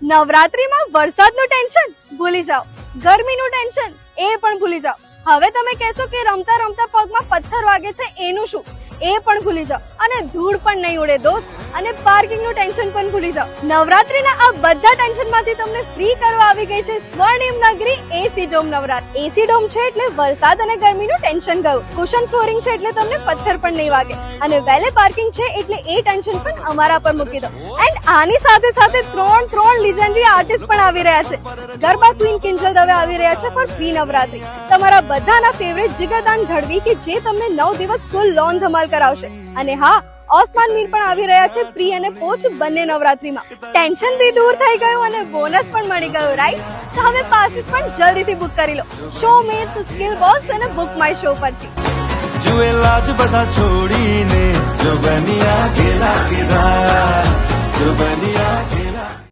નવરાત્રીમાં વરસાદનું ટેન્શન ભૂલી જાઓ, ગરમીનું ટેન્શન એ પણ ભૂલી જાઓ. હવે તમે કહેશો કે રમતા રમતા પગમાં પથ્થર વાગે છે એનું શું, એ પણ ભૂલી જાઓ. અને ધૂળ પણ નહીં ઉડે દોસ્ત, અને પાર્કિંગનું ટેન્શન પણ ભૂલી જાઓ. નવરાત્રીના આ બધા ટેન્શનમાંથી તમને ફ્રી કરવા આવી ગઈ છે સ્વર્ણિમ નગરી એસી ડોમ નવરાત્રી. એસી ડોમ છે એટલે વરસાદ અને ગરમીનું ટેન્શન ગયું. કુશન ફ્લોરિંગ છે એટલે તમને પથ્થર પણ નહીં વાગે, અને વેલે પાર્કિંગ છે એટલે એ ટેન્શન પણ અમારા પર મૂકી દો. એન્ડ આની સાથે સાથે ત્રણ લીજેન્ડરી આર્ટિસ્ટ પણ આવી રહ્યા છે. ગરબા ક્વીન કિંજલ દવે આવી રહ્યા છે ફોર પ્રી નવરાત્રી. તમારા બધાના ફેવરેટ જીગરદાન ગઢવી કે જે તમને 9 દિવસ ફૂલ લોન ધમાલ કરાવશે. અને હા, ઓસ્માન મીર પણ આવી રહ્યા છે પ્રી અને પોસ્ટ બંને નવરાત્રીમાં. ટેન્શન બી દૂર થઈ ગયું અને બોનસ પણ મળી ગયું, રાઈટ? તો હવે પાસીસ પણ જલ્દીથી બુક કરી લો શો મેટ્સ સ્કિલ બોક્સ અને બુક માય શો પરથી. જુએ લાજ બધા છોડીને જો બન્યા ખેલા કિરા, જો બન્યા